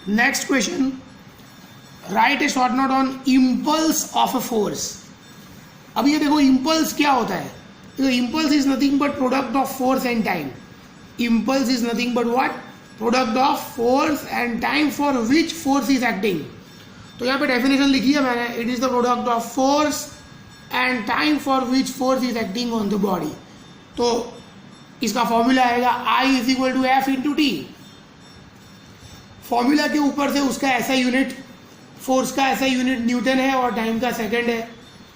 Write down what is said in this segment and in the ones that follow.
Next question, right A short note on impulse of a force. अब ये देखो impulse क्या होता है, तो impulse is nothing but product of force and time. Impulse is nothing but what, product of force and time for which force is acting. तो यहाँ पे डेफिनेशन लिखी है मैंने, it is the product of force and time for which force is acting on the body. तो इसका formula आएगा आई is equal to F into T. Formula के ऊपर से उसका ऐसा यूनिट, फोर्स का ऐसा यूनिट न्यूटन है और टाइम का सेकंड है,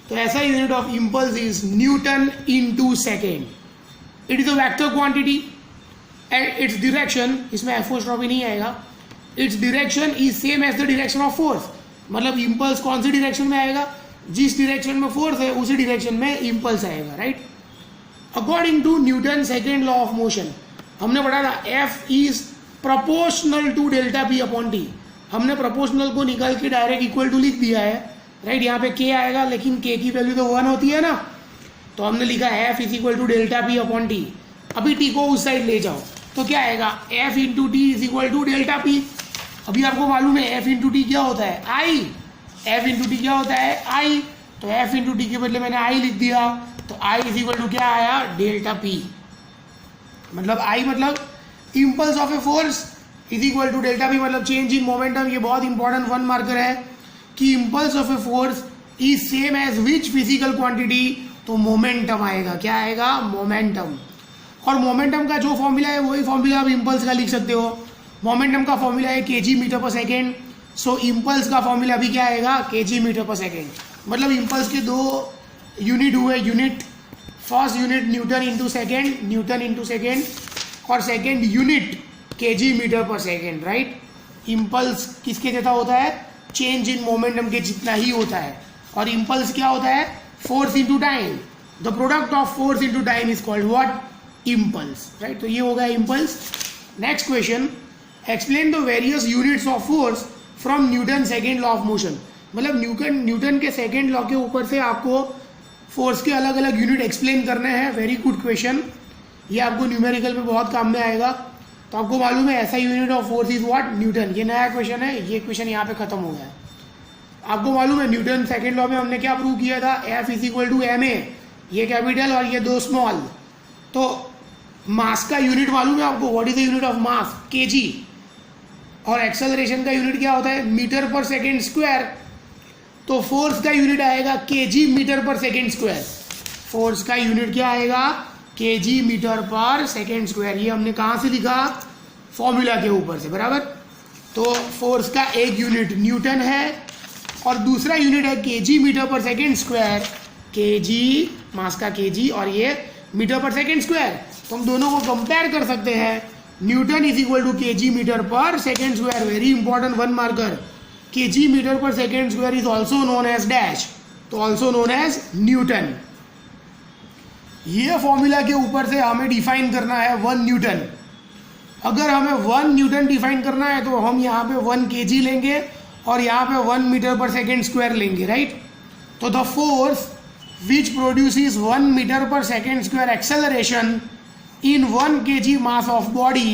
तो ऐसा unit of impulse is newton into second. It is a vector quantity and its direction, इसमें एफोस्ट्रॉफी नहीं आएगा, its direction is same as the direction of force. मतलब इम्पल्स कौन सी डायरेक्शन में आएगा, जिस डायरेक्शन में फोर्स है उसी डायरेक्शन में इम्पल्स आएगा, right. According to Newton second law of motion, हमने पढ़ा था F is proportional to delta P upon T. हमने प्रोपोर्शनल को निकाल के डायरेक्ट इक्वल टू लिख दिया है, राइट। यहाँ पे के आएगा लेकिन के की वैल्यू तो 1 होती है ना, तो हमने लिखा F is equal to delta P upon T. अभी टी को उस साइड ले जाओ तो क्या आएगा, F into T is equal to delta P. अभी आपको मालूम है एफ इंटू टी क्या होता है, आई। एफ इंटू टी क्या होता है, आई। तो एफ इंटू टी के बदले मैंने आई लिख दिया, तो आई इज इक्वल टू क्या आया, डेल्टा पी। मतलब आई मतलब impulse of a force is equal to delta P, मतलब चेंज इन मोमेंटम। ये बहुत इंपॉर्टेंट 1 मार्कर है कि impulse of a force is same as which physical quantity, तो मोमेंटम आएगा। क्या आएगा, मोमेंटम। और मोमेंटम का जो फॉर्मूला है वही फॉर्मूला आप इम्पल्स का लिख सकते हो। मोमेंटम का फॉर्मूला है केजी मीटर पर सेकेंड, सो इम्पल्स का फॉर्मूला भी क्या आएगा, केजी मीटर पर सेकेंड। मतलब इम्पल्स के 2 यूनिट हुए, unit first unit Newton into second, Newton into second, और second unit KG metre per second, right. Impulse किसके जैसा होता है, चेंज इन मोमेंटम के जितना ही होता है। और इम्पल्स क्या होता है, force into time. The product of force into time is called what, impulse, right. तो ये हो गया impulse. Next question, explain the various units of force from Newton second law of motion. मतलब न्यूटन के second law के ऊपर से आपको फोर्स के अलग अलग यूनिट एक्सप्लेन करने हैं। वेरी गुड क्वेश्चन, ये आपको न्यूमेरिकल में बहुत काम में आएगा। तो आपको मालूम है ऐसा unit of force is what, Newton. ये नया क्वेश्चन है, ये क्वेश्चन यहाँ पे खत्म हो गया है। आपको मालूम है न्यूटन सेकेंड लॉ में हमने क्या प्रूव किया था, F is equal to M A, ये कैपिटल और ये 2 स्मॉल। तो मास का यूनिट मालूम है आपको, what is the unit of mass, KG. और एक्सेलरेशन का यूनिट क्या होता है, मीटर पर सेकेंड स्क्वायर। तो फोर्स का यूनिट आएगा KG metre per second square. Force का यूनिट क्या आएगा, KG metre per second square. ये हमने कहाँ से लिखा, फॉर्मूला के ऊपर से, बराबर। तो फोर्स का एक यूनिट न्यूटन है और दूसरा यूनिट है kg metre per second square. KG मास का केजी और ये मीटर पर सेकेंड स्क्वायर। तो हम दोनों को कंपेयर कर सकते हैं। Newton is equal to KG metre per second square. Very important 1 marker, KG metre per second square is also known as dash, तो ऑल्सो नोन एज न्यूटन। ये formula के ऊपर से हमें डिफाइन करना है 1 न्यूटन। अगर हमें 1 न्यूटन डिफाइन करना है तो हम यहाँ पे 1 केजी लेंगे और यहाँ पे 1 मीटर पर सेकेंड स्क्वायर लेंगे, राइट। तो the force which produces 1 metre per second square acceleration in 1 kg mass of body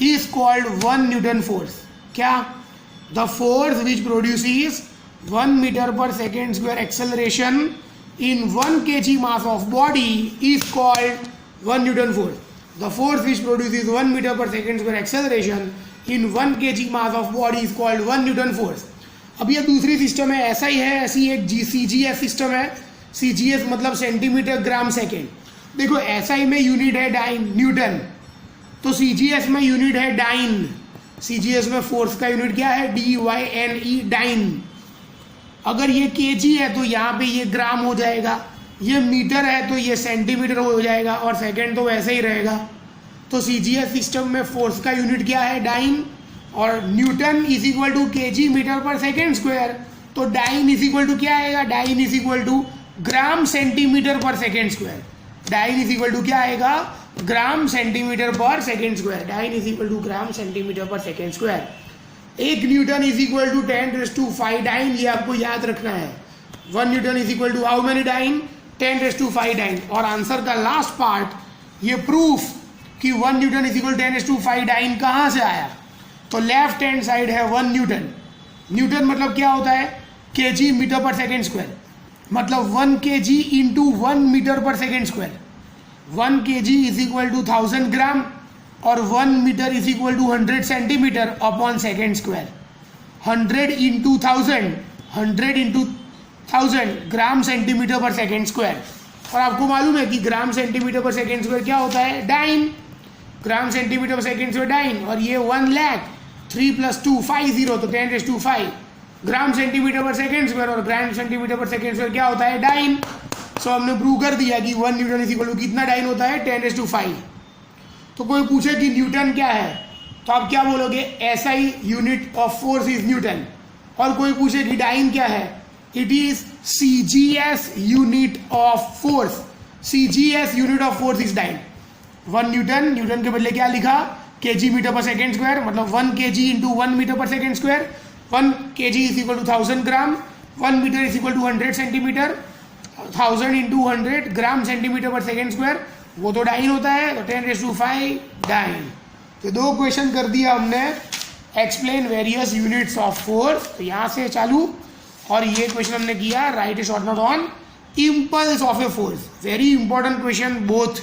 is called 1 Newton force. क्या, the force which produces 1 meter per second square acceleration in 1 kg mass of body is called 1 Newton force. The force which produces 1 meter per second square acceleration in 1 kg mass of body is called 1 Newton force. अब ये दूसरी system है, ऐसा ही है, ऐसी एक CGS system है। CGS मतलब सेंटीमीटर ग्राम सेकेंड। देखो एसआई में यूनिट है डाइन, न्यूटन। तो सीजीएस में यूनिट है डाइन। सीजीएस में फोर्स का यूनिट क्या है, DYNE, डाइन। अगर ये केजी है तो यहाँ पे ये ग्राम हो जाएगा, ये मीटर है तो ये सेंटीमीटर हो जाएगा, और सेकंड तो वैसे ही रहेगा। तो सीजीएस सिस्टम में फोर्स का यूनिट क्या है, डाइन। और newton is equal to KG metre per second square. तो डाइन इज इक्वल टू क्या आएगा, dyne is equal to gram centimetre per second square. Dyne is equal to क्या आएगा, gram centimetre per second square. Dyne is equal to gram centimetre per second square. 1 Newton is equal to 10⁵ dyne, ये आपको याद रखना है। 1 Newton is equal to how many dyne, 10⁵ dyne. और answer का last part, ये प्रूफ कि 1 Newton is equal 10⁵ dine कहाँ से आया। तो लेफ्ट हैंड साइड है 1 न्यूटन। न्यूटन मतलब क्या होता है, kg metre per second square, मतलब 1 kg into 1 metre per second square. 1 kg is equal to 1000 gram और 1 metre is equal to 100 centimetre upon second square. 100 into 1000, 100 into 1000 gram centimetre per second square. और आपको मालूम है कि gram centimetre per second square क्या होता है, dyne. Gram centimetre per second square dyne. और ये 1 लाख, 3 + 2 5 0, तो 10⁵ ग्राम सेंटीमीटर पर सेकेंड स्क्वायर और ग्राम सेंटीमीटर पर सेकेंड स्क्वायर क्या होता है, डाइन। सो हमने प्रूव कर दिया कि 1 न्यूटन इज इक्वल टू कितना डाइन होता है, 10⁵। तो कोई पूछे कि न्यूटन क्या है, तो आप क्या बोलोगे, SI unit of force is Newton. और कोई पूछे कि डाइन क्या है, it is CGS unit of force. CGS unit of force is dyne. 1 Newton, Newton के बदले क्या लिखा, kg metre per second square, मतलब 1 kg into 1 metre per second square. 1 kg is equal to 1000 gram, 1 metre is equal to 100 centimetre, 1000 into 100 gram centimetre per second square, वो तो dine होता है, तो 10⁵ डाइन। तो 2 क्वेश्चन कर दिया हमने, explain various units of force, तो यहाँ से चालू। और ये क्वेश्चन हमने किया, right A short note on impulse of a force. Very important question both